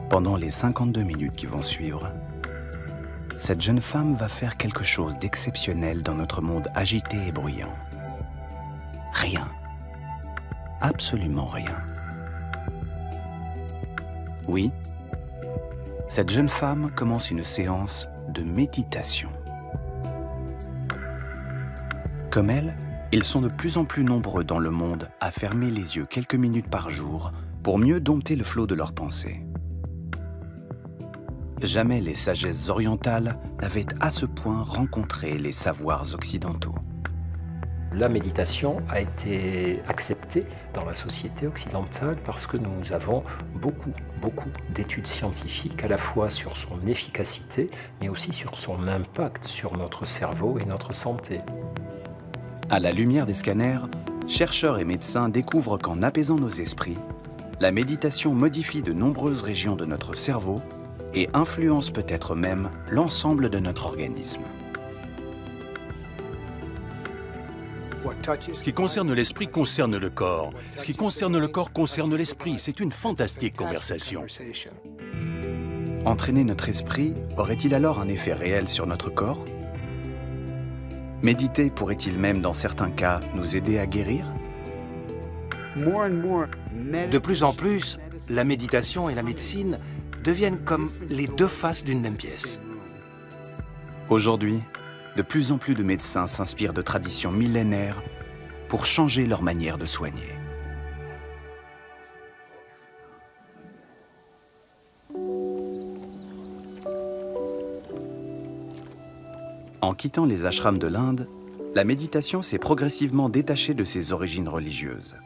Pendant les 52 minutes qui vont suivre, cette jeune femme va faire quelque chose d'exceptionnel dans notre monde agité et bruyant. Rien. Absolument rien. Oui, cette jeune femme commence une séance de méditation. Comme elle, ils sont de plus en plus nombreux dans le monde à fermer les yeux quelques minutes par jour pour mieux dompter le flot de leurs pensées. Jamais les sagesses orientales n'avaient à ce point rencontré les savoirs occidentaux. La méditation a été acceptée dans la société occidentale parce que nous avons beaucoup d'études scientifiques à la fois sur son efficacité mais aussi sur son impact sur notre cerveau et notre santé. À la lumière des scanners, chercheurs et médecins découvrent qu'en apaisant nos esprits, la méditation modifie de nombreuses régions de notre cerveau et influence peut-être même l'ensemble de notre organisme. Ce qui concerne l'esprit concerne le corps. Ce qui concerne le corps concerne l'esprit. C'est une fantastique conversation. Entraîner notre esprit aurait-il alors un effet réel sur notre corps? Méditer pourrait-il même, dans certains cas, nous aider à guérir? De plus en plus, la méditation et la médecine deviennent comme les deux faces d'une même pièce. Aujourd'hui, de plus en plus de médecins s'inspirent de traditions millénaires pour changer leur manière de soigner. En quittant les ashrams de l'Inde, la méditation s'est progressivement détachée de ses origines religieuses.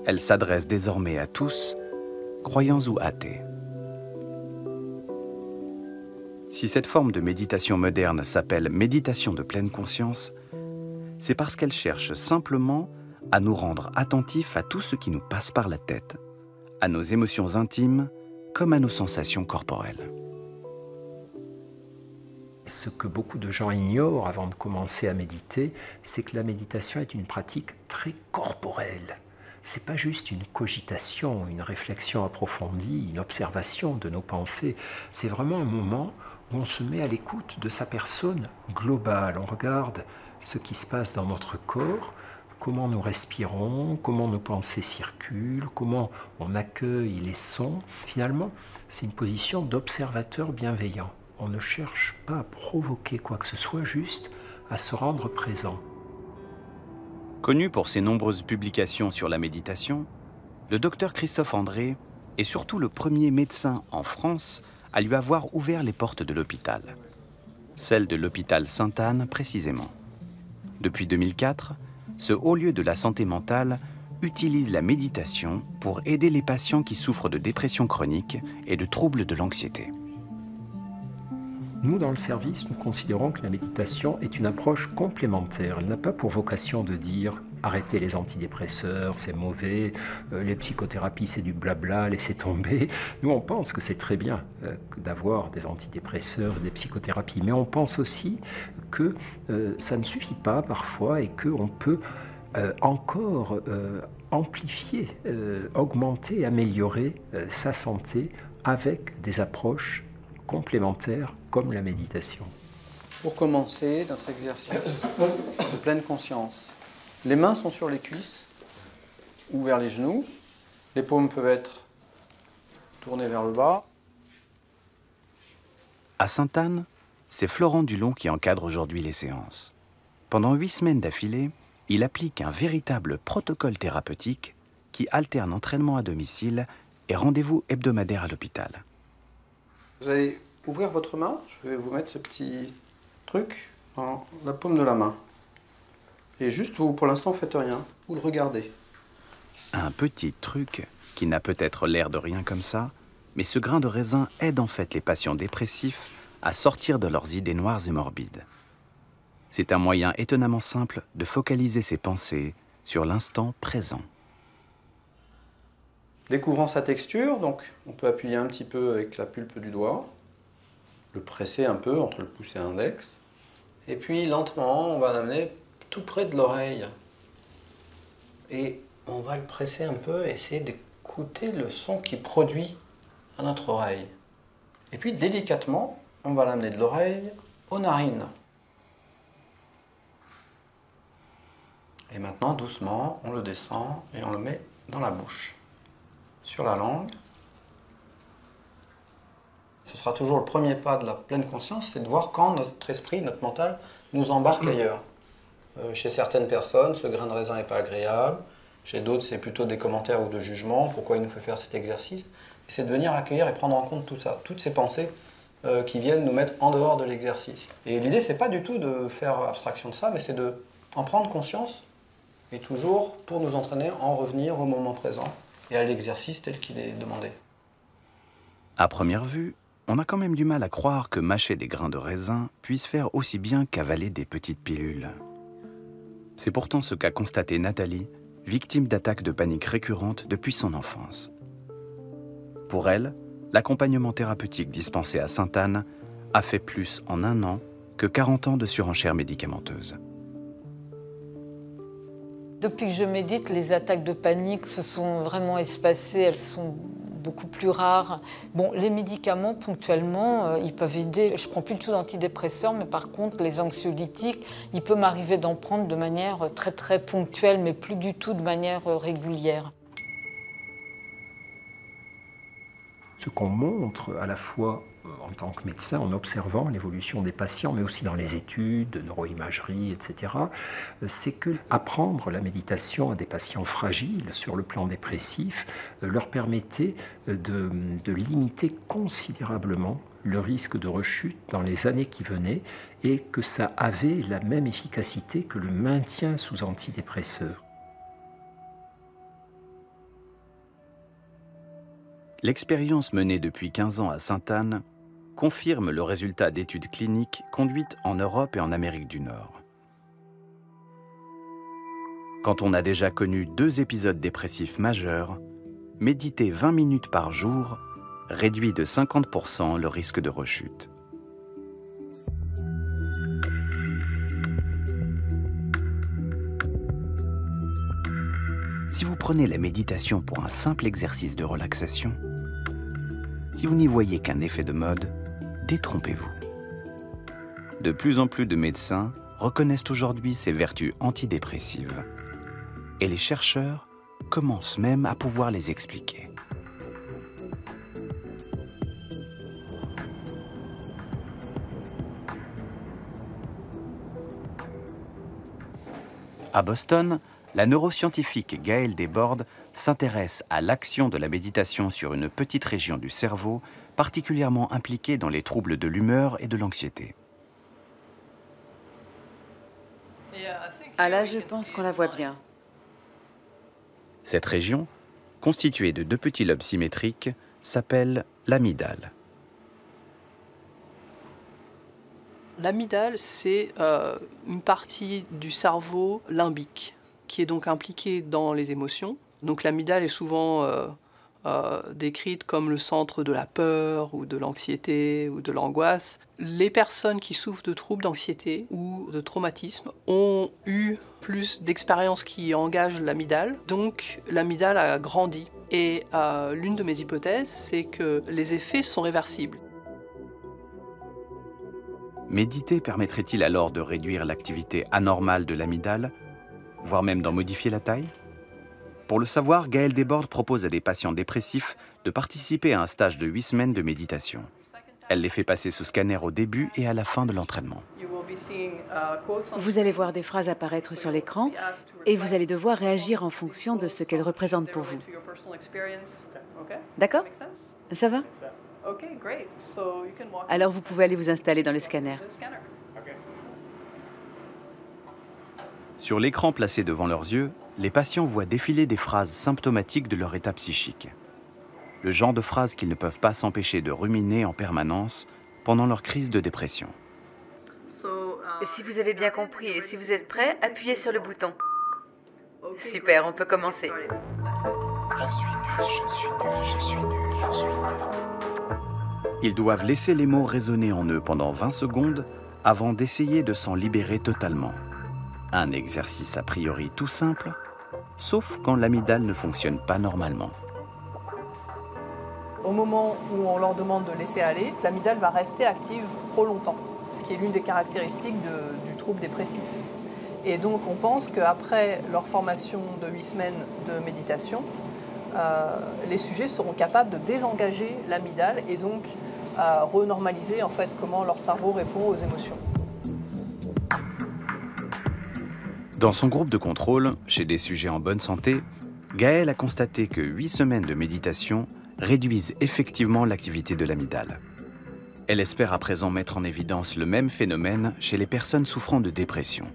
Elle s'adresse désormais à tous, croyants ou athées. Si cette forme de méditation moderne s'appelle méditation de pleine conscience, c'est parce qu'elle cherche simplement à nous rendre attentifs à tout ce qui nous passe par la tête, à nos émotions intimes comme à nos sensations corporelles. Ce que beaucoup de gens ignorent avant de commencer à méditer, c'est que la méditation est une pratique très corporelle. C'est pas juste une cogitation, une réflexion approfondie, une observation de nos pensées. C'est vraiment un moment où on se met à l'écoute de sa personne globale. On regarde ce qui se passe dans notre corps, comment nous respirons, comment nos pensées circulent, comment on accueille les sons. Finalement, c'est une position d'observateur bienveillant. On ne cherche pas à provoquer quoi que ce soit, juste à se rendre présent. Connu pour ses nombreuses publications sur la méditation, le docteur Christophe André est surtout le premier médecin en France à lui avoir ouvert les portes de l'hôpital. Celle de l'hôpital Sainte-Anne précisément. Depuis 2004, ce haut lieu de la santé mentale utilise la méditation pour aider les patients qui souffrent de dépression chronique et de troubles de l'anxiété. Nous, dans le service, nous considérons que la méditation est une approche complémentaire. Elle n'a pas pour vocation de dire « arrêtez les antidépresseurs, c'est mauvais, les psychothérapies, c'est du blabla, laissez tomber ». Nous, on pense que c'est très bien d'avoir des antidépresseurs, des psychothérapies, mais on pense aussi que ça ne suffit pas parfois et qu'on peut encore amplifier, augmenter, améliorer sa santé avec des approches complémentaires comme la méditation. Pour commencer notre exercice de pleine conscience, les mains sont sur les cuisses ou vers les genoux. Les paumes peuvent être tournées vers le bas. À Sainte-Anne, c'est Florent Dulon qui encadre aujourd'hui les séances. Pendant 8 semaines d'affilée, il applique un véritable protocole thérapeutique qui alterne entraînement à domicile et rendez-vous hebdomadaire à l'hôpital. Vous allez ouvrir votre main. Je vais vous mettre ce petit truc dans la paume de la main. Et juste, vous, pour l'instant, faites rien. Vous le regardez. Un petit truc qui n'a peut-être l'air de rien comme ça, mais ce grain de raisin aide en fait les patients dépressifs à sortir de leurs idées noires et morbides. C'est un moyen étonnamment simple de focaliser ses pensées sur l'instant présent. Découvrant sa texture, donc on peut appuyer un petit peu avec la pulpe du doigt, le presser un peu entre le pouce et l'index, et puis lentement on va l'amener tout près de l'oreille. et on va le presser un peu et essayer d'écouter le son qu'il produit à notre oreille. Et puis délicatement, on va l'amener de l'oreille aux narines. Et maintenant, doucement, on le descend et on le met dans la bouche, sur la langue. Ce sera toujours le premier pas de la pleine conscience, c'est de voir quand notre esprit, notre mental, nous embarque ailleurs. Chez certaines personnes, ce grain de raisin n'est pas agréable. Chez d'autres, c'est plutôt des commentaires ou de jugements. Pourquoi il nous fait faire cet exercice? Et c'est de venir accueillir et prendre en compte tout ça, toutes ces pensées qui viennent nous mettre en dehors de l'exercice. Et l'idée, c'est pas du tout de faire abstraction de ça, mais c'est d'en prendre conscience et toujours, pour nous entraîner, en revenir au moment présent et à l'exercice tel qu'il est demandé. À première vue, on a quand même du mal à croire que mâcher des grains de raisin puisse faire aussi bien qu'avaler des petites pilules. C'est pourtant ce qu'a constaté Nathalie, victime d'attaques de panique récurrentes depuis son enfance. Pour elle, l'accompagnement thérapeutique dispensé à Sainte-Anne a fait plus en 1 an que 40 ans de surenchère médicamenteuse. Depuis que je médite, les attaques de panique se sont vraiment espacées, elles sont beaucoup plus rares. Bon, les médicaments, ponctuellement, ils peuvent aider. Je ne prends plus du tout d'antidépresseurs, mais par contre, les anxiolytiques, il peut m'arriver d'en prendre de manière très très ponctuelle, mais plus du tout de manière régulière. Ce qu'on montre à la fois en tant que médecin, en observant l'évolution des patients, mais aussi dans les études de neuroimagerie, etc., c'est que apprendre la méditation à des patients fragiles sur le plan dépressif leur permettait de limiter considérablement le risque de rechute dans les années qui venaient et que ça avait la même efficacité que le maintien sous antidépresseurs. L'expérience menée depuis 15 ans à Sainte-Anne confirme le résultat d'études cliniques conduites en Europe et en Amérique du Nord. Quand on a déjà connu 2 épisodes dépressifs majeurs, méditer 20 minutes par jour réduit de 50% le risque de rechute. Si vous prenez la méditation pour un simple exercice de relaxation, si vous n'y voyez qu'un effet de mode, détrompez-vous. De plus en plus de médecins reconnaissent aujourd'hui ses vertus antidépressives. Et les chercheurs commencent même à pouvoir les expliquer. À Boston, la neuroscientifique Gaëlle Desbordes s'intéresse à l'action de la méditation sur une petite région du cerveau particulièrement impliquée dans les troubles de l'humeur et de l'anxiété. Ah là, je pense qu'on la voit bien. Cette région, constituée de 2 petits lobes symétriques, s'appelle l'amygdale. L'amygdale, c'est une partie du cerveau limbique qui est donc impliquée dans les émotions. Donc l'amygdale est souvent décrite comme le centre de la peur ou de l'anxiété ou de l'angoisse. Les personnes qui souffrent de troubles d'anxiété ou de traumatisme ont eu plus d'expériences qui engagent l'amygdale. Donc l'amygdale a grandi. Et l'une de mes hypothèses, c'est que les effets sont réversibles. Méditer permettrait-il alors de réduire l'activité anormale de l'amygdale, voire même d'en modifier la taille? Pour le savoir, Gaëlle Desbordes propose à des patients dépressifs de participer à un stage de 8 semaines de méditation. Elle les fait passer sous scanner au début et à la fin de l'entraînement. Vous allez voir des phrases apparaître sur l'écran et vous allez devoir réagir en fonction de ce qu'elles représentent pour vous. D'accord? Ça va? Alors vous pouvez aller vous installer dans le scanner. Sur l'écran placé devant leurs yeux, les patients voient défiler des phrases symptomatiques de leur état psychique. Le genre de phrases qu'ils ne peuvent pas s'empêcher de ruminer en permanence pendant leur crise de dépression. Si vous avez bien compris et si vous êtes prêts, appuyez sur le bouton. Super, on peut commencer. Je suis nul, je suis nul, je suis nul, je suis nul. Ils doivent laisser les mots résonner en eux pendant 20 secondes avant d'essayer de s'en libérer totalement. Un exercice a priori tout simple, sauf quand l'amygdale ne fonctionne pas normalement. Au moment où on leur demande de laisser aller, l'amygdale va rester active trop longtemps, ce qui est l'une des caractéristiques du trouble dépressif. Et donc on pense qu'après leur formation de 8 semaines de méditation, les sujets seront capables de désengager l'amygdale et donc renormaliser en fait comment leur cerveau répond aux émotions. Dans son groupe de contrôle, chez des sujets en bonne santé, Gaëlle a constaté que 8 semaines de méditation réduisent effectivement l'activité de l'amygdale. Elle espère à présent mettre en évidence le même phénomène chez les personnes souffrant de dépression.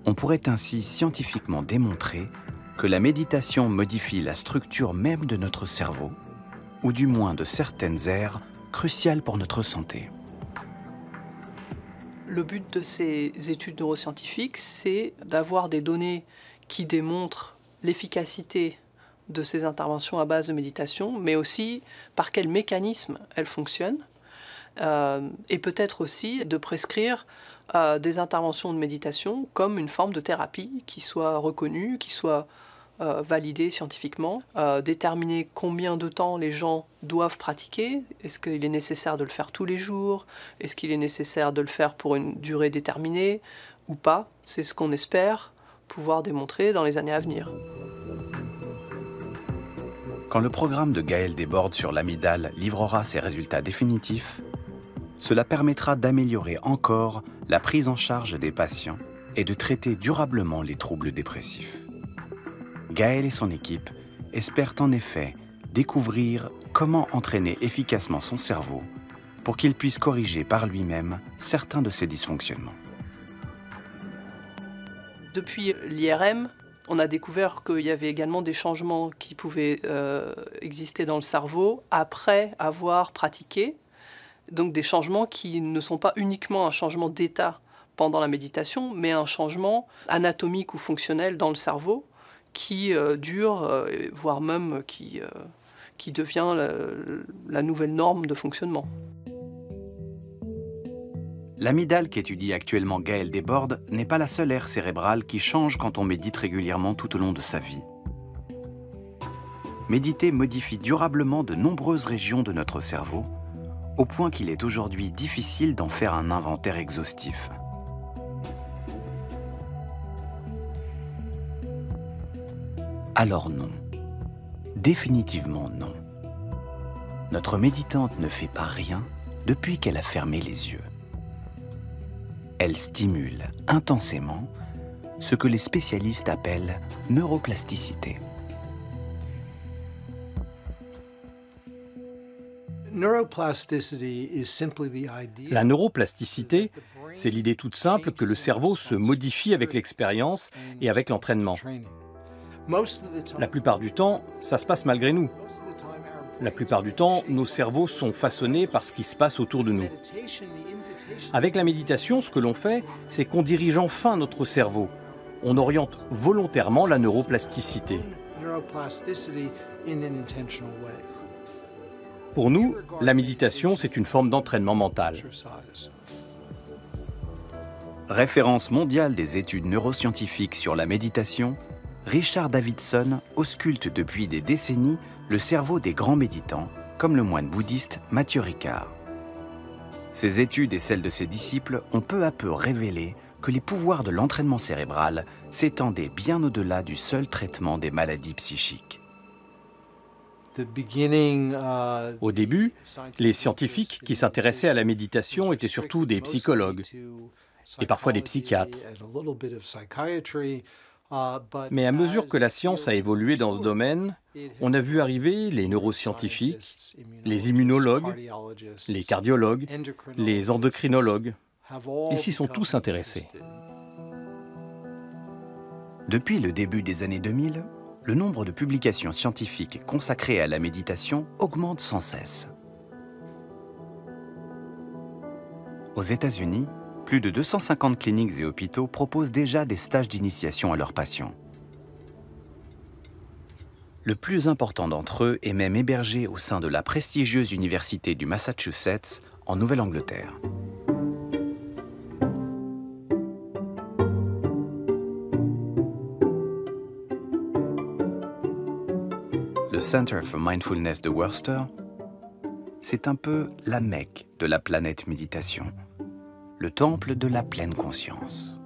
On pourrait ainsi scientifiquement démontrer que la méditation modifie la structure même de notre cerveau, ou du moins de certaines aires cruciales pour notre santé. Le but de ces études neuroscientifiques, c'est d'avoir des données qui démontrent l'efficacité de ces interventions à base de méditation, mais aussi par quel mécanisme elles fonctionnent, et peut-être aussi de prescrire des interventions de méditation comme une forme de thérapie qui soit reconnue, qui soit validée scientifiquement, déterminer combien de temps les gens doivent pratiquer, est-ce qu'il est nécessaire de le faire tous les jours, est-ce qu'il est nécessaire de le faire pour une durée déterminée ou pas, c'est ce qu'on espère pouvoir démontrer dans les années à venir. Quand le programme de Gaëlle Desbordes sur l'amygdale livrera ses résultats définitifs, cela permettra d'améliorer encore la prise en charge des patients et de traiter durablement les troubles dépressifs. Gaëlle et son équipe espèrent en effet découvrir comment entraîner efficacement son cerveau pour qu'il puisse corriger par lui-même certains de ses dysfonctionnements. Depuis l'IRM, on a découvert qu'il y avait également des changements qui pouvaient exister dans le cerveau après avoir pratiqué. Donc des changements qui ne sont pas uniquement un changement d'état pendant la méditation, mais un changement anatomique ou fonctionnel dans le cerveau qui dure, voire même qui devient la nouvelle norme de fonctionnement. L'amygdale qu'étudie actuellement Gaëlle Desbordes n'est pas la seule aire cérébrale qui change quand on médite régulièrement tout au long de sa vie. Méditer modifie durablement de nombreuses régions de notre cerveau, au point qu'il est aujourd'hui difficile d'en faire un inventaire exhaustif. Alors non. Définitivement non. Notre méditante ne fait pas rien depuis qu'elle a fermé les yeux. Elle stimule intensément ce que les spécialistes appellent neuroplasticité. La neuroplasticité, c'est l'idée toute simple que le cerveau se modifie avec l'expérience et avec l'entraînement. La plupart du temps, ça se passe malgré nous. La plupart du temps, nos cerveaux sont façonnés par ce qui se passe autour de nous. Avec la méditation, ce que l'on fait, c'est qu'on dirige enfin notre cerveau. On oriente volontairement la neuroplasticité. Pour nous, la méditation, c'est une forme d'entraînement mental. Référence mondiale des études neuroscientifiques sur la méditation, Richard Davidson ausculte depuis des décennies le cerveau des grands méditants, comme le moine bouddhiste Matthieu Ricard. Ses études et celles de ses disciples ont peu à peu révélé que les pouvoirs de l'entraînement cérébral s'étendaient bien au-delà du seul traitement des maladies psychiques. Au début, les scientifiques qui s'intéressaient à la méditation étaient surtout des psychologues et parfois des psychiatres. Mais à mesure que la science a évolué dans ce domaine, on a vu arriver les neuroscientifiques, les immunologues, les cardiologues, les endocrinologues. Ils s'y sont tous intéressés. Depuis le début des années 2000, le nombre de publications scientifiques consacrées à la méditation augmente sans cesse. Aux États-Unis, plus de 250 cliniques et hôpitaux proposent déjà des stages d'initiation à leurs patients. Le plus important d'entre eux est même hébergé au sein de la prestigieuse Université du Massachusetts, en Nouvelle-Angleterre. le Center for Mindfulness de Worcester, c'est un peu la Mecque de la planète méditation, le temple de la pleine conscience.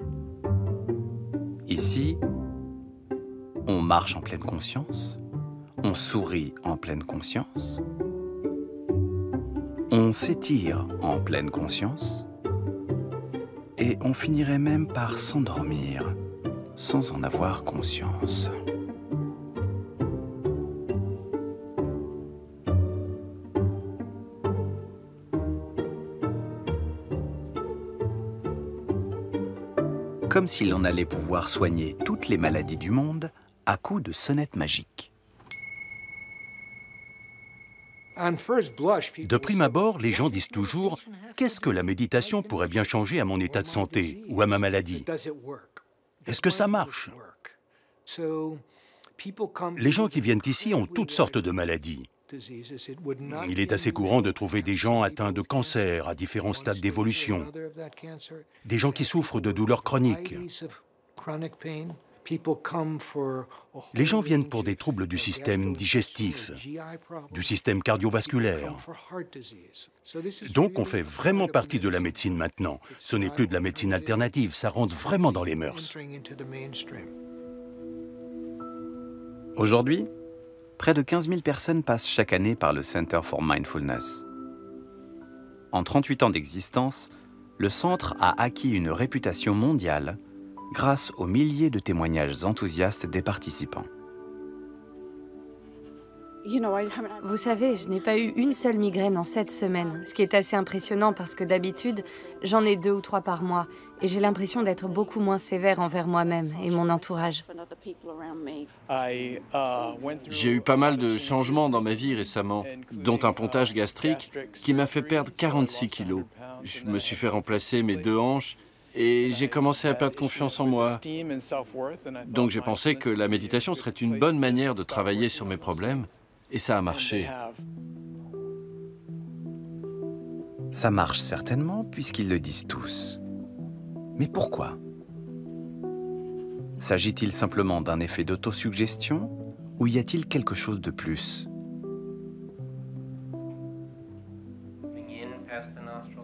Ici, on marche en pleine conscience, on sourit en pleine conscience, on s'étire en pleine conscience, et on finirait même par s'endormir sans en avoir conscience. Comme si l'on allait pouvoir soigner toutes les maladies du monde à coups de sonnette magique. De prime abord, les gens disent toujours « Qu'est-ce que la méditation pourrait bien changer à mon état de santé ou à ma maladie ? Est-ce que ça marche ?» Les gens qui viennent ici ont toutes sortes de maladies. Il est assez courant de trouver des gens atteints de cancer à différents stades d'évolution, des gens qui souffrent de douleurs chroniques. Les gens viennent pour des troubles du système digestif, du système cardiovasculaire. Donc on fait vraiment partie de la médecine maintenant. Ce n'est plus de la médecine alternative, ça rentre vraiment dans les mœurs. Aujourd'hui, près de 15 000 personnes passent chaque année par le Center for Mindfulness. En 38 ans d'existence, le centre a acquis une réputation mondiale grâce aux milliers de témoignages enthousiastes des participants. Vous savez, je n'ai pas eu une seule migraine en 7 semaines, ce qui est assez impressionnant parce que d'habitude, j'en ai 2 ou 3 par mois et j'ai l'impression d'être beaucoup moins sévère envers moi-même et mon entourage. J'ai eu pas mal de changements dans ma vie récemment, dont un pontage gastrique qui m'a fait perdre 46 kilos. Je me suis fait remplacer mes 2 hanches et j'ai commencé à perdre confiance en moi. Donc j'ai pensé que la méditation serait une bonne manière de travailler sur mes problèmes. Et ça a marché. Ça marche certainement puisqu'ils le disent tous. Mais pourquoi? S'agit-il simplement d'un effet d'autosuggestion ou y a-t-il quelque chose de plus?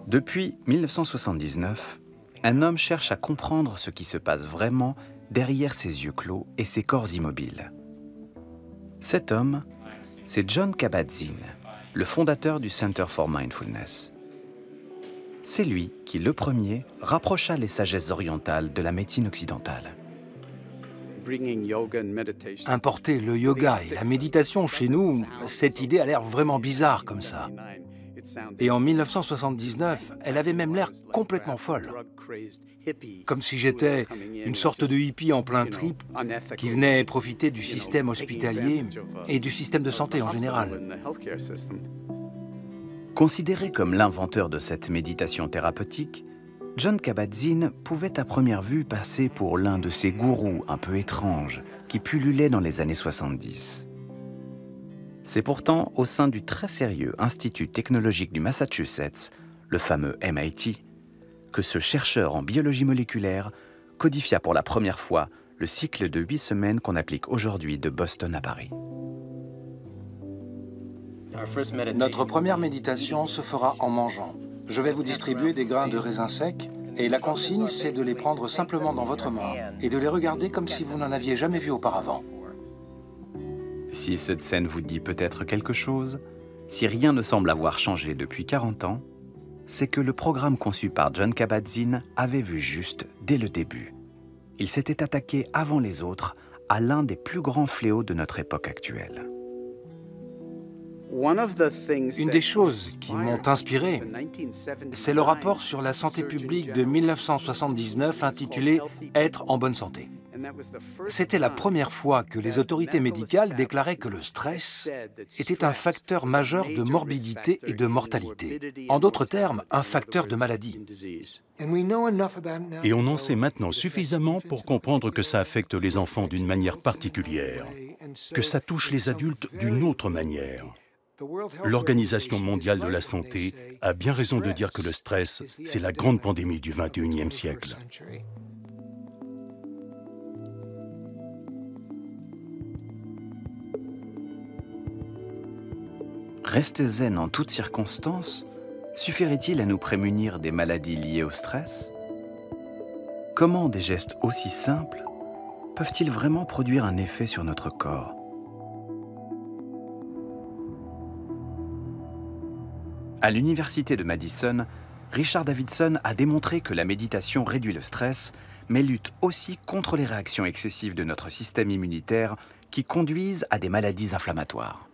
Depuis 1979, un homme cherche à comprendre ce qui se passe vraiment derrière ses yeux clos et ses corps immobiles. Cet homme, c'est Jon Kabat-Zinn, le fondateur du Center for Mindfulness. C'est lui qui, le premier, rapprocha les sagesses orientales de la médecine occidentale. Importer le yoga et la méditation chez nous, cette idée a l'air vraiment bizarre comme ça. Et en 1979, elle avait même l'air complètement folle. Comme si j'étais une sorte de hippie en plein trip qui venait profiter du système hospitalier et du système de santé en général. Considéré comme l'inventeur de cette méditation thérapeutique, Jon Kabat-Zinn pouvait à première vue passer pour l'un de ces gourous un peu étranges qui pullulaient dans les années 70. C'est pourtant au sein du très sérieux Institut technologique du Massachusetts, le fameux MIT, que ce chercheur en biologie moléculaire codifia pour la première fois le cycle de 8 semaines qu'on applique aujourd'hui de Boston à Paris. Notre première méditation se fera en mangeant. Je vais vous distribuer des grains de raisin secs et la consigne, c'est de les prendre simplement dans votre main et de les regarder comme si vous n'en aviez jamais vu auparavant. Si cette scène vous dit peut-être quelque chose, si rien ne semble avoir changé depuis 40 ans, c'est que le programme conçu par Jon Kabat-Zinn avait vu juste dès le début. Il s'était attaqué avant les autres à l'un des plus grands fléaux de notre époque actuelle. Une des choses qui m'ont inspiré, c'est le rapport sur la santé publique de 1979 intitulé « Être en bonne santé ». C'était la première fois que les autorités médicales déclaraient que le stress était un facteur majeur de morbidité et de mortalité. En d'autres termes, un facteur de maladie. Et on en sait maintenant suffisamment pour comprendre que ça affecte les enfants d'une manière particulière, que ça touche les adultes d'une autre manière. L'Organisation mondiale de la santé a bien raison de dire que le stress, c'est la grande pandémie du XXIe siècle. Rester zen en toutes circonstances suffirait-il à nous prémunir des maladies liées au stress? Comment des gestes aussi simples peuvent-ils vraiment produire un effet sur notre corps? À l'université de Madison, Richard Davidson a démontré que la méditation réduit le stress, mais lutte aussi contre les réactions excessives de notre système immunitaire qui conduisent à des maladies inflammatoires.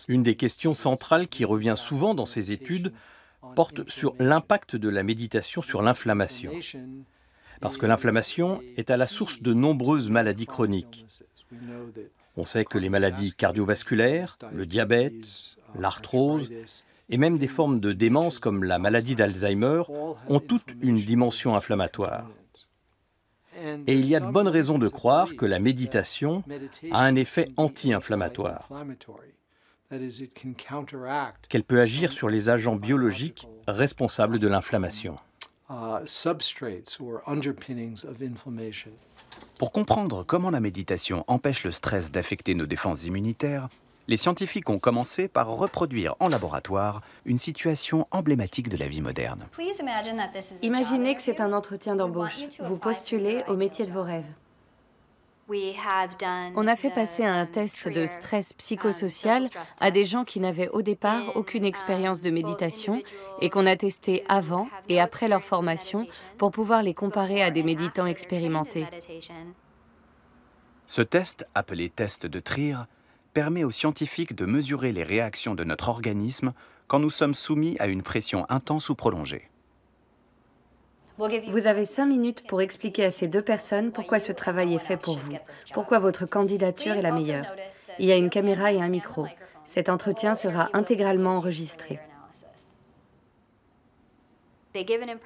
Une des questions centrales qui revient souvent dans ces études porte sur l'impact de la méditation sur l'inflammation. Parce que l'inflammation est à la source de nombreuses maladies chroniques. On sait que les maladies cardiovasculaires, le diabète, l'arthrose et même des formes de démence comme la maladie d'Alzheimer ont toutes une dimension inflammatoire. Et il y a de bonnes raisons de croire que la méditation a un effet anti-inflammatoire, qu'elle peut agir sur les agents biologiques responsables de l'inflammation. Pour comprendre comment la méditation empêche le stress d'affecter nos défenses immunitaires, les scientifiques ont commencé par reproduire en laboratoire une situation emblématique de la vie moderne. Imaginez que c'est un entretien d'embauche. Vous postulez au métier de vos rêves. On a fait passer un test de stress psychosocial à des gens qui n'avaient au départ aucune expérience de méditation et qu'on a testé avant et après leur formation pour pouvoir les comparer à des méditants expérimentés. Ce test, appelé test de Trier, permet aux scientifiques de mesurer les réactions de notre organisme quand nous sommes soumis à une pression intense ou prolongée. Vous avez 5 minutes pour expliquer à ces deux personnes pourquoi ce travail est fait pour vous, pourquoi votre candidature est la meilleure. Il y a une caméra et un micro. Cet entretien sera intégralement enregistré.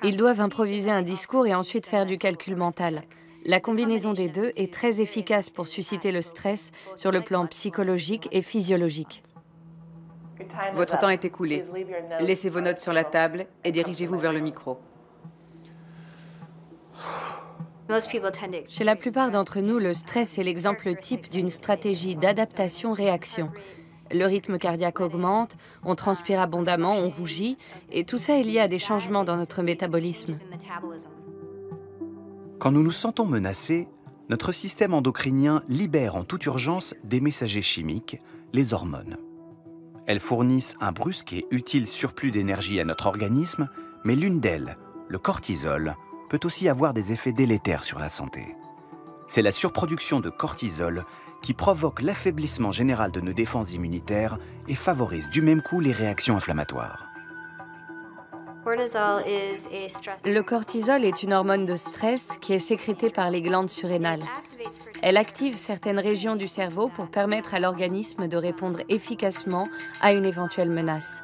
Ils doivent improviser un discours et ensuite faire du calcul mental. La combinaison des deux est très efficace pour susciter le stress sur le plan psychologique et physiologique. Votre temps est écoulé. Laissez vos notes sur la table et dirigez-vous vers le micro. Chez la plupart d'entre nous, le stress est l'exemple type d'une stratégie d'adaptation-réaction. Le rythme cardiaque augmente, on transpire abondamment, on rougit, et tout ça est lié à des changements dans notre métabolisme. Quand nous nous sentons menacés, notre système endocrinien libère en toute urgence des messagers chimiques, les hormones. Elles fournissent un brusque et utile surplus d'énergie à notre organisme, mais l'une d'elles, le cortisol, peut aussi avoir des effets délétères sur la santé. C'est la surproduction de cortisol qui provoque l'affaiblissement général de nos défenses immunitaires et favorise du même coup les réactions inflammatoires. Le cortisol est une hormone de stress qui est sécrétée par les glandes surrénales. Elle active certaines régions du cerveau pour permettre à l'organisme de répondre efficacement à une éventuelle menace.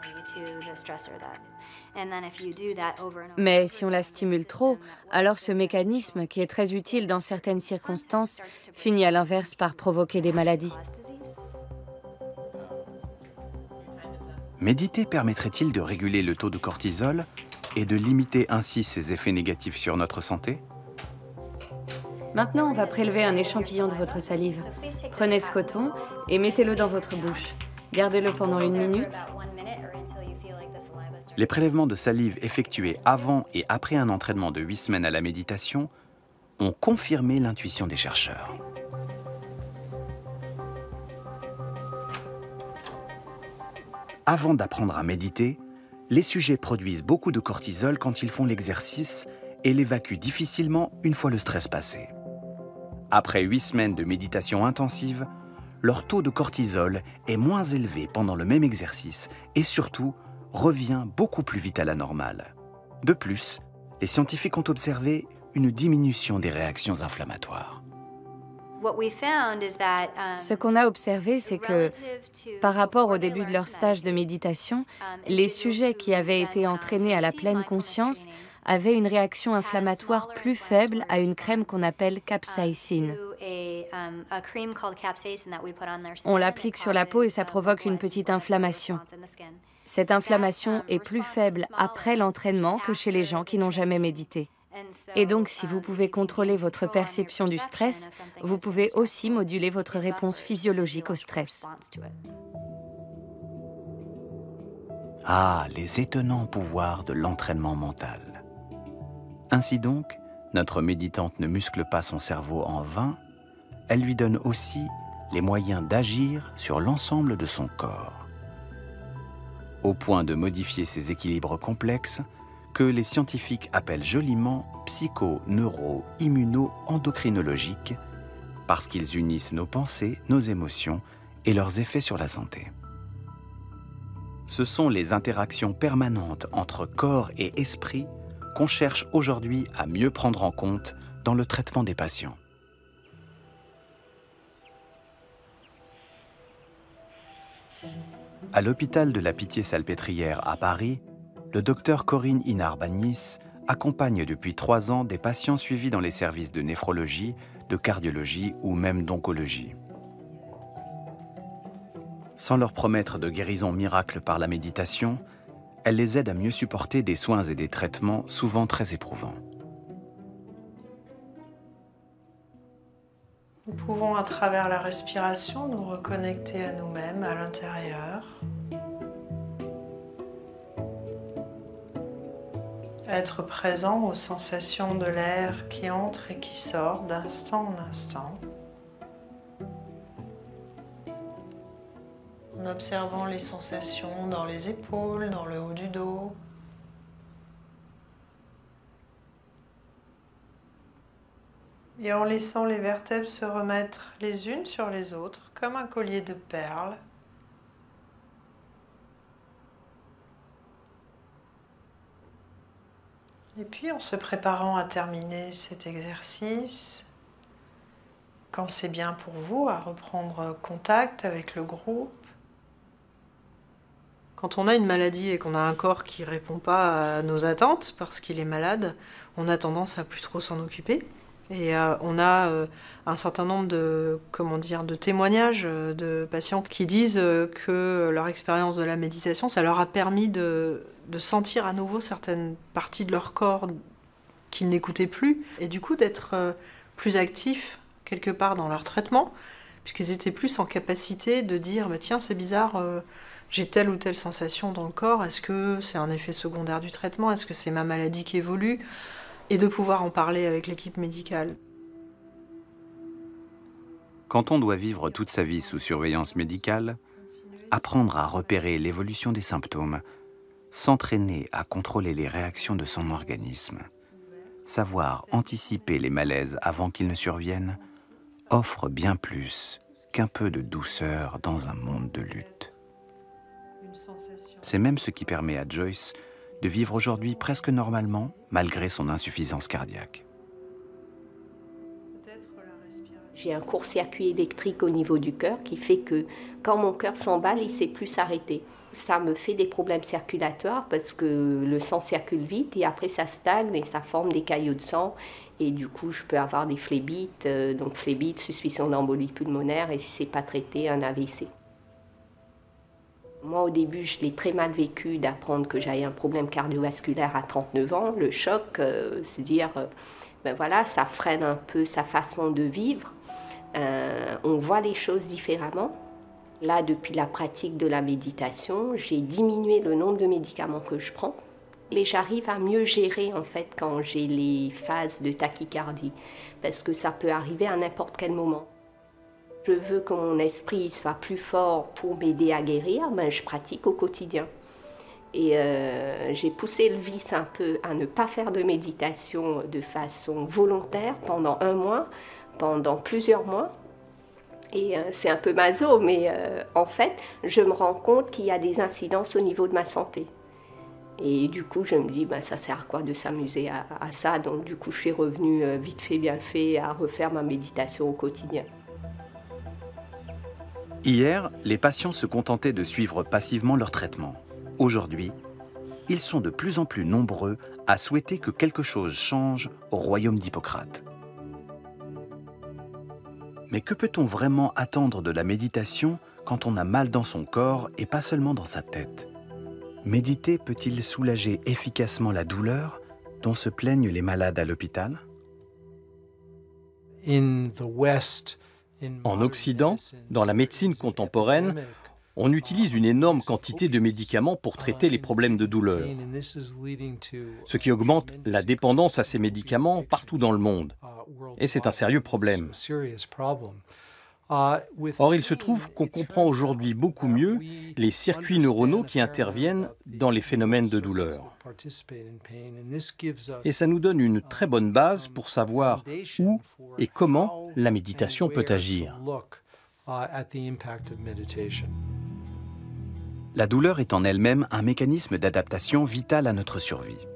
Mais si on la stimule trop, alors ce mécanisme, qui est très utile dans certaines circonstances, finit à l'inverse par provoquer des maladies. Méditer permettrait-il de réguler le taux de cortisol et de limiter ainsi ses effets négatifs sur notre santé? Maintenant, on va prélever un échantillon de votre salive. Prenez ce coton et mettez-le dans votre bouche. Gardez-le pendant 1 minute. Les prélèvements de salive effectués avant et après un entraînement de 8 semaines à la méditation ont confirmé l'intuition des chercheurs. Avant d'apprendre à méditer, les sujets produisent beaucoup de cortisol quand ils font l'exercice et l'évacuent difficilement une fois le stress passé. Après 8 semaines de méditation intensive, leur taux de cortisol est moins élevé pendant le même exercice et surtout revient beaucoup plus vite à la normale. De plus, les scientifiques ont observé une diminution des réactions inflammatoires. Ce qu'on a observé, c'est que, par rapport au début de leur stage de méditation, les sujets qui avaient été entraînés à la pleine conscience avaient une réaction inflammatoire plus faible à une crème qu'on appelle capsaïcine. On l'applique sur la peau et ça provoque une petite inflammation. Cette inflammation est plus faible après l'entraînement que chez les gens qui n'ont jamais médité. Et donc, si vous pouvez contrôler votre perception du stress, vous pouvez aussi moduler votre réponse physiologique au stress. Ah, les étonnants pouvoirs de l'entraînement mental. Ainsi donc, notre méditante ne muscle pas son cerveau en vain, elle lui donne aussi les moyens d'agir sur l'ensemble de son corps, au point de modifier ses équilibres complexes que les scientifiques appellent joliment psycho-neuro-immuno-endocrinologiques, parce qu'ils unissent nos pensées, nos émotions et leurs effets sur la santé. Ce sont les interactions permanentes entre corps et esprit qu'on cherche aujourd'hui à mieux prendre en compte dans le traitement des patients. À l'hôpital de la Pitié-Salpêtrière à Paris, le docteur Corinne Inar-Bagnis accompagne depuis 3 ans des patients suivis dans les services de néphrologie, de cardiologie ou même d'oncologie. Sans leur promettre de guérison miracle par la méditation, elle les aide à mieux supporter des soins et des traitements souvent très éprouvants. Nous pouvons, à travers la respiration, nous reconnecter à nous-mêmes, à l'intérieur. Être présent aux sensations de l'air qui entre et qui sort d'instant en instant. En observant les sensations dans les épaules, dans le haut du dos. Et en laissant les vertèbres se remettre les unes sur les autres, comme un collier de perles. Et puis en se préparant à terminer cet exercice, quand c'est bien pour vous, à reprendre contact avec le groupe. Quand on a une maladie et qu'on a un corps qui ne répond pas à nos attentes parce qu'il est malade, on a tendance à plus trop s'en occuper. Et on a un certain nombre de témoignages de patients qui disent que leur expérience de la méditation, ça leur a permis de sentir à nouveau certaines parties de leur corps qu'ils n'écoutaient plus, et du coup d'être plus actifs quelque part dans leur traitement, puisqu'ils étaient plus en capacité de dire bah, « tiens, c'est bizarre, j'ai telle ou telle sensation dans le corps, est-ce que c'est un effet secondaire du traitement, est-ce que c'est ma maladie qui évolue ?» et de pouvoir en parler avec l'équipe médicale. Quand on doit vivre toute sa vie sous surveillance médicale, apprendre à repérer l'évolution des symptômes, s'entraîner à contrôler les réactions de son organisme, savoir anticiper les malaises avant qu'ils ne surviennent, offre bien plus qu'un peu de douceur dans un monde de lutte. C'est même ce qui permet à Joyce de vivre aujourd'hui presque normalement, malgré son insuffisance cardiaque. J'ai un court-circuit électrique au niveau du cœur qui fait que quand mon cœur s'emballe, il ne sait plus s'arrêter. Ça me fait des problèmes circulatoires parce que le sang circule vite et après ça stagne et ça forme des caillots de sang. Et du coup, je peux avoir des phlébites, donc phlébites, suspicion d'embolie pulmonaire et si ce n'est pas traité, un AVC. Moi, au début, je l'ai très mal vécu d'apprendre que j'avais un problème cardiovasculaire à 39 ans. Le choc, c'est dire, ben voilà, ça freine un peu sa façon de vivre. On voit les choses différemment. Là, depuis la pratique de la méditation, j'ai diminué le nombre de médicaments que je prends. Et j'arrive à mieux gérer, en fait, quand j'ai les phases de tachycardie. Parce que ça peut arriver à n'importe quel moment. Je veux que mon esprit soit plus fort pour m'aider à guérir, ben je pratique au quotidien. Et j'ai poussé le vice un peu à ne pas faire de méditation de façon volontaire pendant 1 mois, pendant plusieurs mois. Et c'est un peu maso, mais en fait, je me rends compte qu'il y a des incidences au niveau de ma santé. Et du coup, je me dis, ben, ça sert à quoi de s'amuser à ça? Donc du coup, je suis revenue vite fait, bien fait, à refaire ma méditation au quotidien. Hier, les patients se contentaient de suivre passivement leur traitement. Aujourd'hui, ils sont de plus en plus nombreux à souhaiter que quelque chose change au royaume d'Hippocrate. Mais que peut-on vraiment attendre de la méditation quand on a mal dans son corps et pas seulement dans sa tête? Méditer peut-il soulager efficacement la douleur dont se plaignent les malades à l'hôpital? En Occident, dans la médecine contemporaine, on utilise une énorme quantité de médicaments pour traiter les problèmes de douleur, ce qui augmente la dépendance à ces médicaments partout dans le monde. Et c'est un sérieux problème. Or, il se trouve qu'on comprend aujourd'hui beaucoup mieux les circuits neuronaux qui interviennent dans les phénomènes de douleur. Et ça nous donne une très bonne base pour savoir où et comment la méditation peut agir. La douleur est en elle-même un mécanisme d'adaptation vital à notre survie.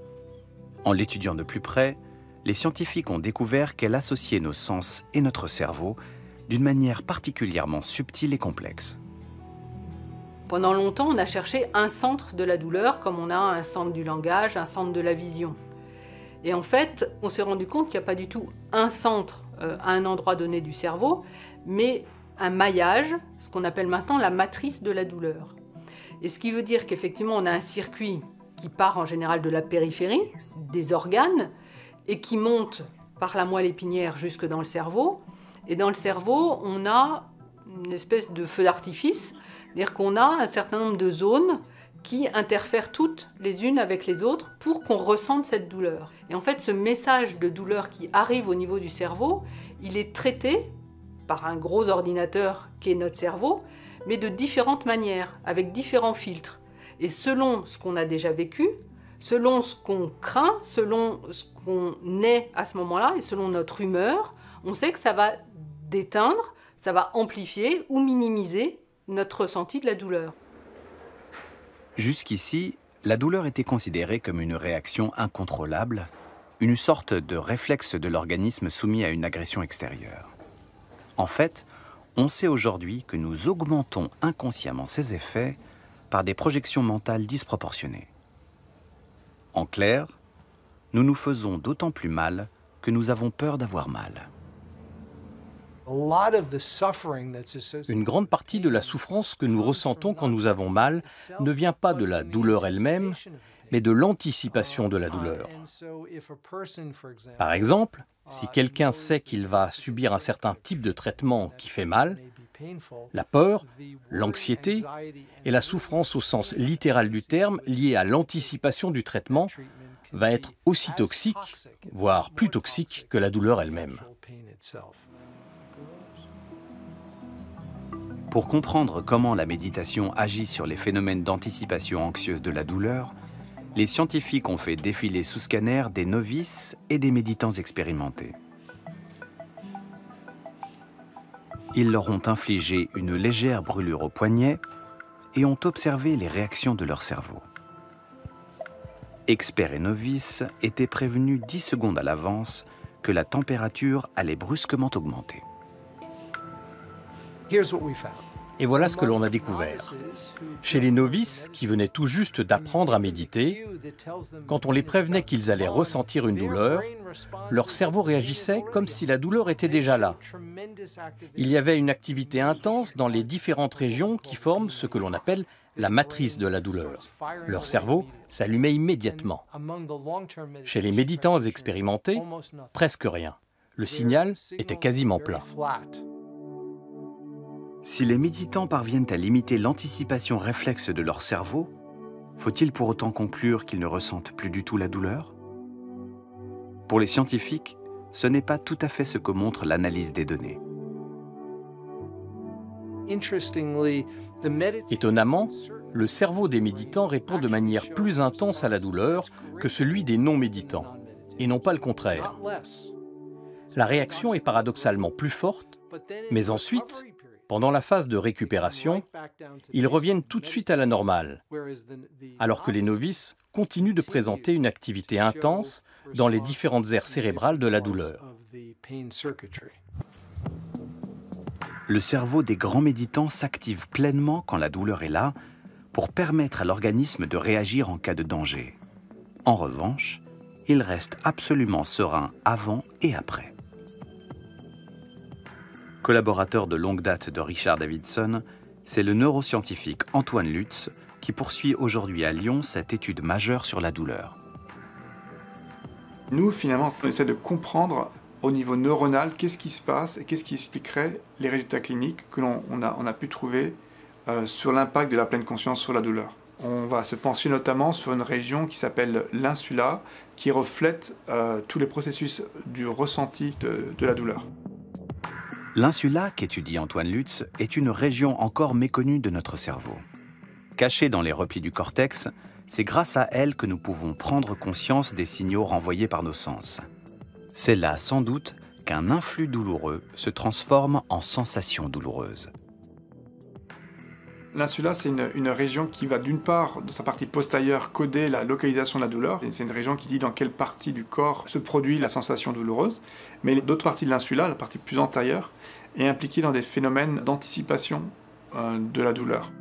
En l'étudiant de plus près, les scientifiques ont découvert qu'elle associait nos sens et notre cerveau d'une manière particulièrement subtile et complexe. Pendant longtemps, on a cherché un centre de la douleur, comme on a un centre du langage, un centre de la vision. Et en fait, on s'est rendu compte qu'il n'y a pas du tout un centre à un endroit donné du cerveau, mais un maillage, ce qu'on appelle maintenant la matrice de la douleur. Et ce qui veut dire qu'effectivement, on a un circuit qui part en général de la périphérie, des organes, et qui monte par la moelle épinière jusque dans le cerveau. Et dans le cerveau, on a une espèce de feu d'artifice, c'est-à-dire qu'on a un certain nombre de zones qui interfèrent toutes les unes avec les autres pour qu'on ressente cette douleur. Et en fait, ce message de douleur qui arrive au niveau du cerveau, il est traité par un gros ordinateur qui est notre cerveau, mais de différentes manières, avec différents filtres. Et selon ce qu'on a déjà vécu, selon ce qu'on craint, selon ce qu'on est à ce moment-là, et selon notre humeur, on sait que ça va déteindre, ça va amplifier ou minimiser notre ressenti de la douleur. Jusqu'ici, la douleur était considérée comme une réaction incontrôlable, une sorte de réflexe de l'organisme soumis à une agression extérieure. En fait, on sait aujourd'hui que nous augmentons inconsciemment ces effets par des projections mentales disproportionnées. En clair, nous nous faisons d'autant plus mal que nous avons peur d'avoir mal. Une grande partie de la souffrance que nous ressentons quand nous avons mal ne vient pas de la douleur elle-même, mais de l'anticipation de la douleur. Par exemple, si quelqu'un sait qu'il va subir un certain type de traitement qui fait mal, la peur, l'anxiété et la souffrance au sens littéral du terme liée à l'anticipation du traitement va être aussi toxique, voire plus toxique que la douleur elle-même. Pour comprendre comment la méditation agit sur les phénomènes d'anticipation anxieuse de la douleur, les scientifiques ont fait défiler sous scanner des novices et des méditants expérimentés. Ils leur ont infligé une légère brûlure au poignet et ont observé les réactions de leur cerveau. Experts et novices étaient prévenus 10 secondes à l'avance que la température allait brusquement augmenter. Et voilà ce que l'on a découvert. Chez les novices qui venaient tout juste d'apprendre à méditer, quand on les prévenait qu'ils allaient ressentir une douleur, leur cerveau réagissait comme si la douleur était déjà là. Il y avait une activité intense dans les différentes régions qui forment ce que l'on appelle la matrice de la douleur. Leur cerveau s'allumait immédiatement. Chez les méditants expérimentés, presque rien. Le signal était quasiment plat. Si les méditants parviennent à limiter l'anticipation réflexe de leur cerveau, faut-il pour autant conclure qu'ils ne ressentent plus du tout la douleur? Pour les scientifiques, ce n'est pas tout à fait ce que montre l'analyse des données. Étonnamment, le cerveau des méditants répond de manière plus intense à la douleur que celui des non-méditants, et non pas le contraire. La réaction est paradoxalement plus forte, mais ensuite, pendant la phase de récupération, ils reviennent tout de suite à la normale, alors que les novices continuent de présenter une activité intense dans les différentes aires cérébrales de la douleur. Le cerveau des grands méditants s'active pleinement quand la douleur est là pour permettre à l'organisme de réagir en cas de danger. En revanche, il reste absolument serein avant et après. Collaborateur de longue date de Richard Davidson, c'est le neuroscientifique Antoine Lutz qui poursuit aujourd'hui à Lyon cette étude majeure sur la douleur. Nous, finalement, on essaie de comprendre au niveau neuronal qu'est-ce qui se passe et qu'est-ce qui expliquerait les résultats cliniques que l'on a pu trouver sur l'impact de la pleine conscience sur la douleur. On va se pencher notamment sur une région qui s'appelle l'insula, qui reflète tous les processus du ressenti de la douleur. L'insula, qu'étudie Antoine Lutz, est une région encore méconnue de notre cerveau. Cachée dans les replis du cortex, c'est grâce à elle que nous pouvons prendre conscience des signaux renvoyés par nos sens. C'est là, sans doute, qu'un influx douloureux se transforme en sensation douloureuse. L'insula, c'est une région qui va d'une part, de sa partie postérieure, coder la localisation de la douleur. C'est une région qui dit dans quelle partie du corps se produit la sensation douloureuse. Mais l'autre partie de l'insula, la partie plus antérieure, est impliquée dans des phénomènes d'anticipation de la douleur.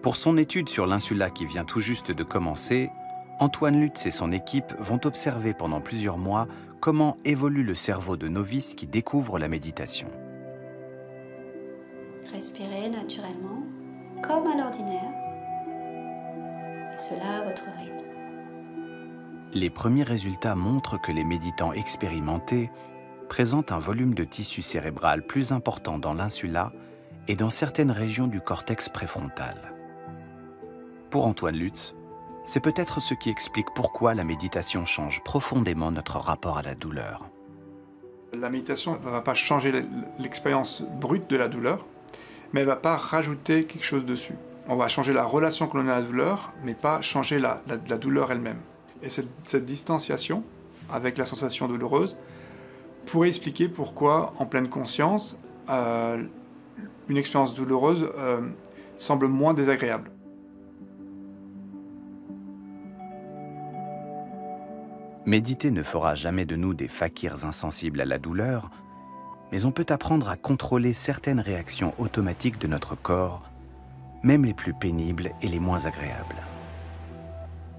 Pour son étude sur l'insula qui vient tout juste de commencer, Antoine Lutz et son équipe vont observer pendant plusieurs mois comment évolue le cerveau de novices qui découvrent la méditation. Respirez naturellement, comme à l'ordinaire, et cela à votre rythme. Les premiers résultats montrent que les méditants expérimentés présentent un volume de tissu cérébral plus important dans l'insula et dans certaines régions du cortex préfrontal. Pour Antoine Lutz, c'est peut-être ce qui explique pourquoi la méditation change profondément notre rapport à la douleur. La méditation ne va pas changer l'expérience brute de la douleur, mais elle ne va pas rajouter quelque chose dessus. On va changer la relation que l'on a à la douleur, mais pas changer la douleur elle-même. Et cette distanciation avec la sensation douloureuse pourrait expliquer pourquoi, en pleine conscience, une expérience douloureuse semble moins désagréable. Méditer ne fera jamais de nous des fakirs insensibles à la douleur, mais on peut apprendre à contrôler certaines réactions automatiques de notre corps, même les plus pénibles et les moins agréables.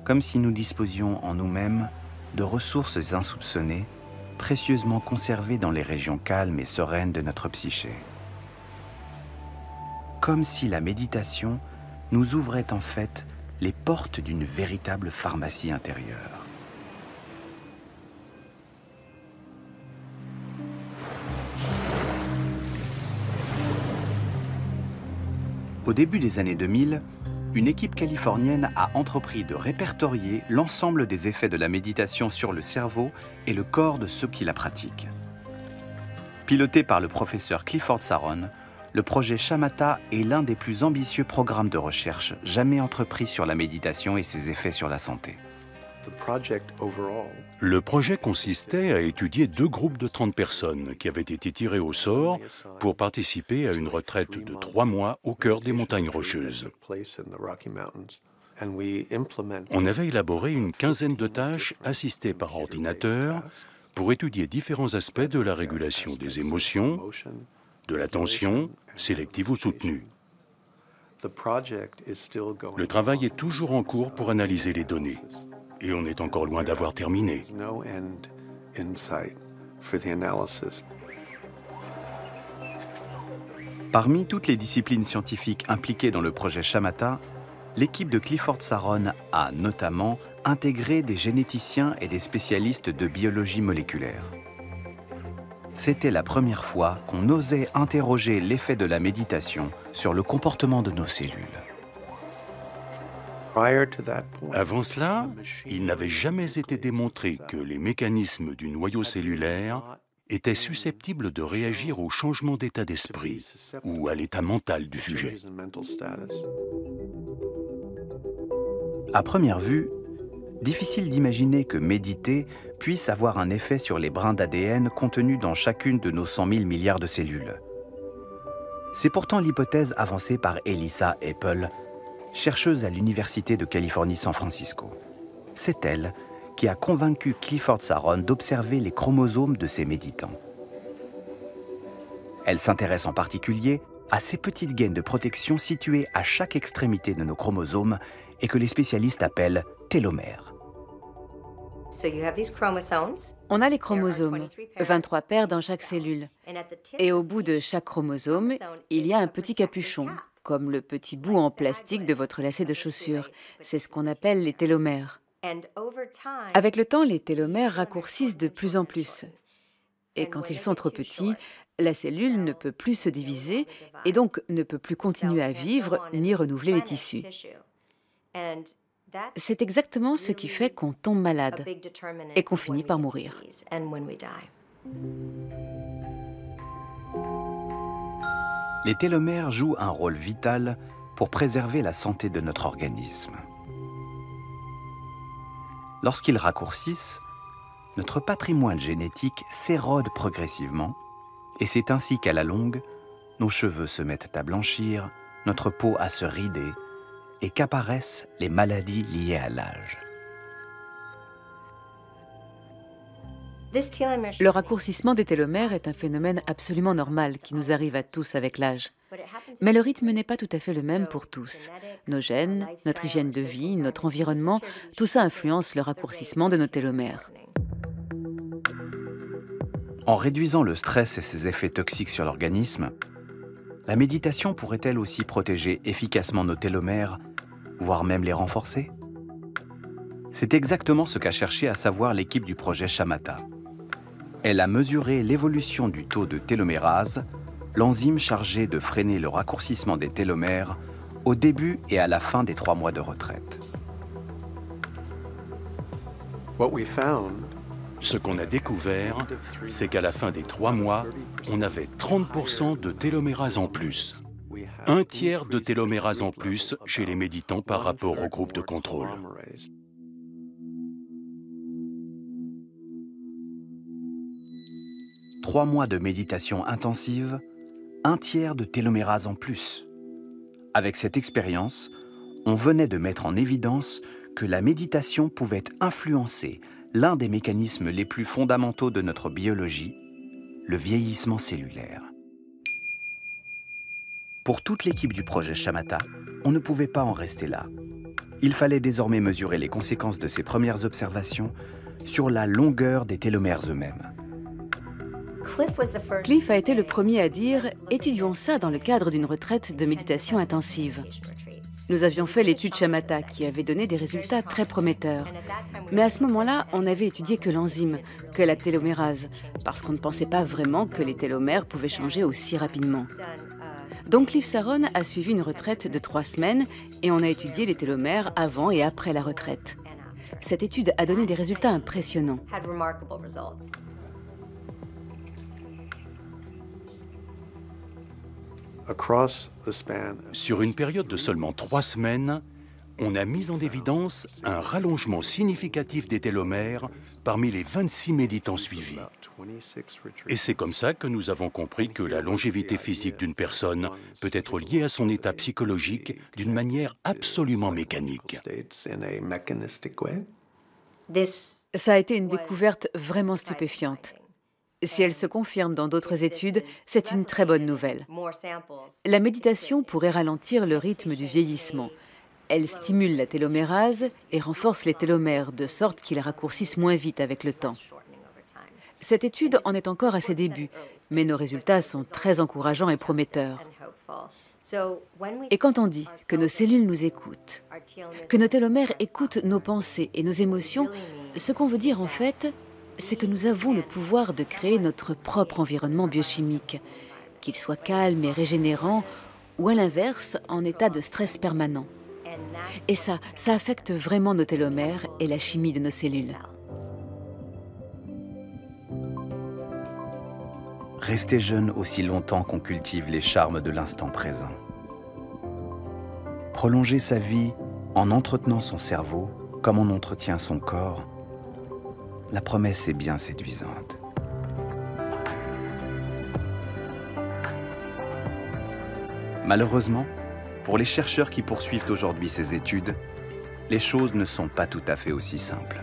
Comme si nous disposions en nous-mêmes de ressources insoupçonnées, précieusement conservées dans les régions calmes et sereines de notre psyché. Comme si la méditation nous ouvrait en fait les portes d'une véritable pharmacie intérieure. Au début des années 2000, une équipe californienne a entrepris de répertorier l'ensemble des effets de la méditation sur le cerveau et le corps de ceux qui la pratiquent. Piloté par le professeur Clifford Saron, le projet Shamatha est l'un des plus ambitieux programmes de recherche jamais entrepris sur la méditation et ses effets sur la santé. Le projet consistait à étudier 2 groupes de 30 personnes qui avaient été tirés au sort pour participer à une retraite de 3 mois au cœur des montagnes rocheuses. On avait élaboré une quinzaine de tâches assistées par ordinateur pour étudier différents aspects de la régulation des émotions, de l'attention, sélective ou soutenue. Le travail est toujours en cours pour analyser les données. Et on est encore loin d'avoir terminé. Parmi toutes les disciplines scientifiques impliquées dans le projet Shamatha, l'équipe de Clifford Saron a notamment intégré des généticiens et des spécialistes de biologie moléculaire. C'était la première fois qu'on osait interroger l'effet de la méditation sur le comportement de nos cellules. Avant cela, il n'avait jamais été démontré que les mécanismes du noyau cellulaire étaient susceptibles de réagir au changement d'état d'esprit ou à l'état mental du sujet. À première vue, difficile d'imaginer que méditer puisse avoir un effet sur les brins d'ADN contenus dans chacune de nos 100 000 milliards de cellules. C'est pourtant l'hypothèse avancée par Elissa Epel, chercheuse à l'Université de Californie-San Francisco. C'est elle qui a convaincu Clifford Saron d'observer les chromosomes de ces méditants. Elle s'intéresse en particulier à ces petites gaines de protection situées à chaque extrémité de nos chromosomes et que les spécialistes appellent télomères. On a les chromosomes, 23 paires dans chaque cellule. Et au bout de chaque chromosome, il y a un petit capuchon, comme le petit bout en plastique de votre lacet de chaussure. C'est ce qu'on appelle les télomères. Avec le temps, les télomères raccourcissent de plus en plus. Et quand ils sont trop petits, la cellule ne peut plus se diviser et donc ne peut plus continuer à vivre ni renouveler les tissus. C'est exactement ce qui fait qu'on tombe malade et qu'on finit par mourir. Les télomères jouent un rôle vital pour préserver la santé de notre organisme. Lorsqu'ils raccourcissent, notre patrimoine génétique s'érode progressivement et c'est ainsi qu'à la longue, nos cheveux se mettent à blanchir, notre peau à se rider et qu'apparaissent les maladies liées à l'âge. Le raccourcissement des télomères est un phénomène absolument normal qui nous arrive à tous avec l'âge. Mais le rythme n'est pas tout à fait le même pour tous. Nos gènes, notre hygiène de vie, notre environnement, tout ça influence le raccourcissement de nos télomères. En réduisant le stress et ses effets toxiques sur l'organisme, la méditation pourrait-elle aussi protéger efficacement nos télomères, voire même les renforcer? C'est exactement ce qu'a cherché à savoir l'équipe du projet Shamatha. Elle a mesuré l'évolution du taux de télomérase, l'enzyme chargée de freiner le raccourcissement des télomères, au début et à la fin des 3 mois de retraite. Ce qu'on a découvert, c'est qu'à la fin des 3 mois, on avait 30% de télomérase en plus. Un tiers de télomérase en plus chez les méditants par rapport au groupe de contrôle. Trois mois de méditation intensive, un tiers de télomérase en plus. Avec cette expérience, on venait de mettre en évidence que la méditation pouvait influencer l'un des mécanismes les plus fondamentaux de notre biologie, le vieillissement cellulaire. Pour toute l'équipe du projet Shamatha, on ne pouvait pas en rester là. Il fallait désormais mesurer les conséquences de ces premières observations sur la longueur des télomères eux-mêmes. Cliff a été le premier à dire « Étudions ça dans le cadre d'une retraite de méditation intensive ». Nous avions fait l'étude Shamatha qui avait donné des résultats très prometteurs. Mais à ce moment-là, on n'avait étudié que l'enzyme, que la télomérase, parce qu'on ne pensait pas vraiment que les télomères pouvaient changer aussi rapidement. Donc Cliff Saron a suivi une retraite de 3 semaines et on a étudié les télomères avant et après la retraite. Cette étude a donné des résultats impressionnants. Sur une période de seulement 3 semaines, on a mis en évidence un rallongement significatif des télomères parmi les 26 méditants suivis. Et c'est comme ça que nous avons compris que la longévité physique d'une personne peut être liée à son état psychologique d'une manière absolument mécanique. Ça a été une découverte vraiment stupéfiante. Si elle se confirme dans d'autres études, c'est une très bonne nouvelle. La méditation pourrait ralentir le rythme du vieillissement. Elle stimule la télomérase et renforce les télomères de sorte qu'ils raccourcissent moins vite avec le temps. Cette étude en est encore à ses débuts, mais nos résultats sont très encourageants et prometteurs. Et quand on dit que nos cellules nous écoutent, que nos télomères écoutent nos pensées et nos émotions, ce qu'on veut dire en fait, c'est que nous avons le pouvoir de créer notre propre environnement biochimique, qu'il soit calme et régénérant, ou à l'inverse, en état de stress permanent. Et ça affecte vraiment nos télomères et la chimie de nos cellules. Rester jeune aussi longtemps qu'on cultive les charmes de l'instant présent. Prolonger sa vie en entretenant son cerveau comme on entretient son corps, la promesse est bien séduisante. Malheureusement, pour les chercheurs qui poursuivent aujourd'hui ces études, les choses ne sont pas tout à fait aussi simples.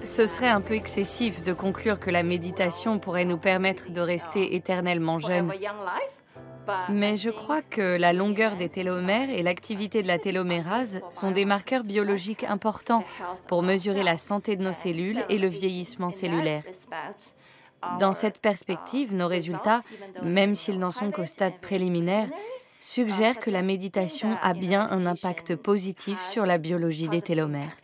Ce serait un peu excessif de conclure que la méditation pourrait nous permettre de rester éternellement jeunes. Mais je crois que la longueur des télomères et l'activité de la télomérase sont des marqueurs biologiques importants pour mesurer la santé de nos cellules et le vieillissement cellulaire. Dans cette perspective, nos résultats, même s'ils n'en sont qu'au stade préliminaire, suggèrent que la méditation a bien un impact positif sur la biologie des télomères.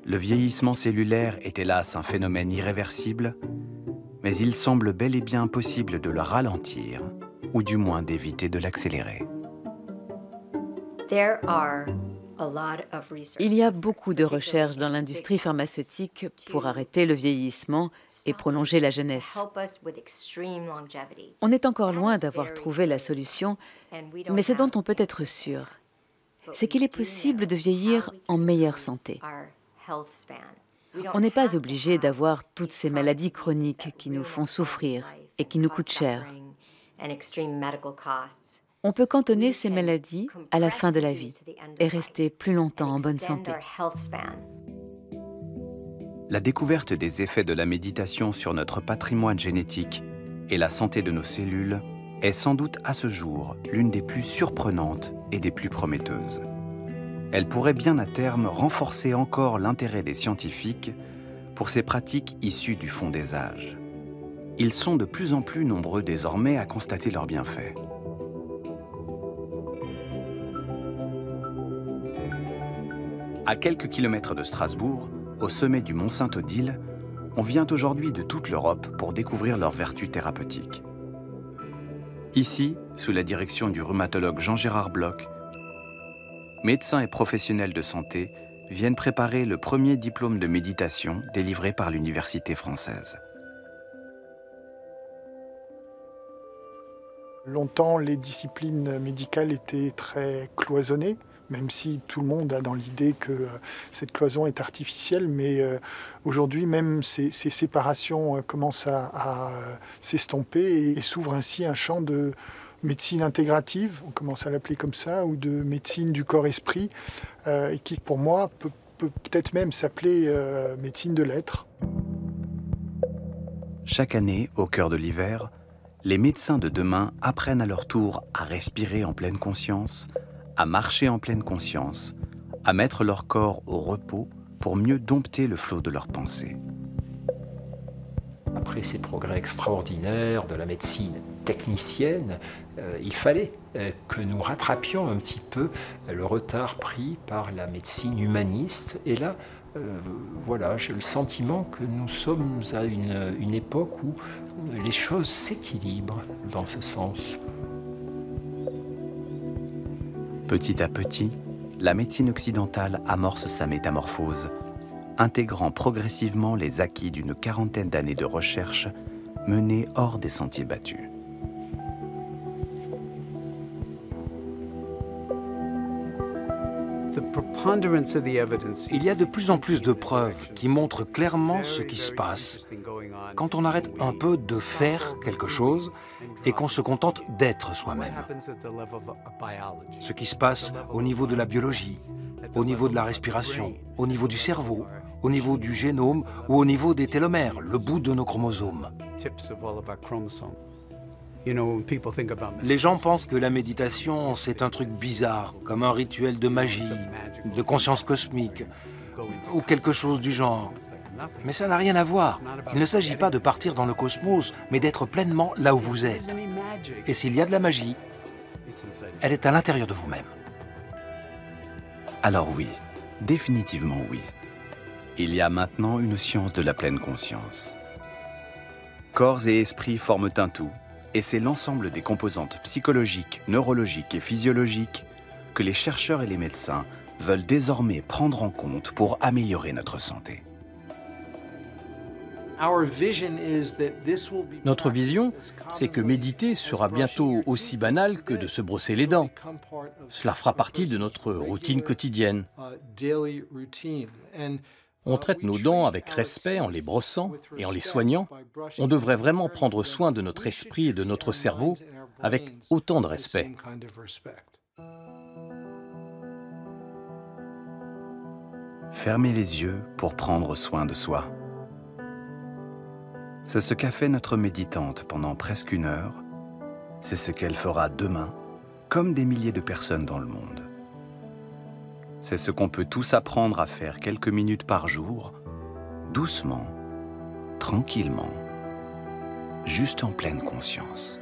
Le vieillissement cellulaire est hélas un phénomène irréversible, mais il semble bel et bien possible de le ralentir, ou du moins d'éviter de l'accélérer. Il y a beaucoup de recherches dans l'industrie pharmaceutique pour arrêter le vieillissement et prolonger la jeunesse. On est encore loin d'avoir trouvé la solution, mais ce dont on peut être sûr, c'est qu'il est possible de vieillir en meilleure santé. On n'est pas obligé d'avoir toutes ces maladies chroniques qui nous font souffrir et qui nous coûtent cher. On peut cantonner ces maladies à la fin de la vie et rester plus longtemps en bonne santé. La découverte des effets de la méditation sur notre patrimoine génétique et la santé de nos cellules est sans doute à ce jour l'une des plus surprenantes et des plus prometteuses. Elle pourrait bien à terme renforcer encore l'intérêt des scientifiques pour ces pratiques issues du fond des âges. Ils sont de plus en plus nombreux désormais à constater leurs bienfaits. À quelques kilomètres de Strasbourg, au sommet du Mont Saint-Odile, on vient aujourd'hui de toute l'Europe pour découvrir leurs vertus thérapeutiques. Ici, sous la direction du rhumatologue Jean-Gérard Bloch, médecins et professionnels de santé viennent préparer le premier diplôme de méditation délivré par l'Université française. Longtemps, les disciplines médicales étaient très cloisonnées, même si tout le monde a dans l'idée que cette cloison est artificielle, mais aujourd'hui même ces séparations commencent à s'estomper et s'ouvre ainsi un champ de médecine intégrative, on commence à l'appeler comme ça, ou de médecine du corps-esprit, et qui pour moi peut peut-être même s'appeler médecine de l'être. Chaque année, au cœur de l'hiver, les médecins de demain apprennent à leur tour à respirer en pleine conscience, à marcher en pleine conscience, à mettre leur corps au repos pour mieux dompter le flot de leurs pensées. Après ces progrès extraordinaires de la médecine technicienne, il fallait que nous rattrapions un petit peu le retard pris par la médecine humaniste. Et là, voilà, j'ai le sentiment que nous sommes à une époque où les choses s'équilibrent dans ce sens. Petit à petit, la médecine occidentale amorce sa métamorphose, intégrant progressivement les acquis d'une quarantaine d'années de recherche menées hors des sentiers battus. Il y a de plus en plus de preuves qui montrent clairement ce qui se passe quand on arrête un peu de faire quelque chose et qu'on se contente d'être soi-même. Ce qui se passe au niveau de la biologie, au niveau de la respiration, au niveau du cerveau, au niveau du génome ou au niveau des télomères, le bout de nos chromosomes. Les gens pensent que la méditation, c'est un truc bizarre, comme un rituel de magie, de conscience cosmique, ou quelque chose du genre. Mais ça n'a rien à voir. Il ne s'agit pas de partir dans le cosmos, mais d'être pleinement là où vous êtes. Et s'il y a de la magie, elle est à l'intérieur de vous-même. Alors oui, définitivement oui. Il y a maintenant une science de la pleine conscience. Corps et esprit forment un tout, et c'est l'ensemble des composantes psychologiques, neurologiques et physiologiques que les chercheurs et les médecins veulent désormais prendre en compte pour améliorer notre santé. Notre vision, c'est que méditer sera bientôt aussi banal que de se brosser les dents. Cela fera partie de notre routine quotidienne. On traite nos dents avec respect en les brossant et en les soignant. On devrait vraiment prendre soin de notre esprit et de notre cerveau avec autant de respect. Fermer les yeux pour prendre soin de soi. C'est ce qu'a fait notre méditante pendant presque 1 heure. C'est ce qu'elle fera demain, comme des milliers de personnes dans le monde. C'est ce qu'on peut tous apprendre à faire quelques minutes par jour, doucement, tranquillement, juste en pleine conscience.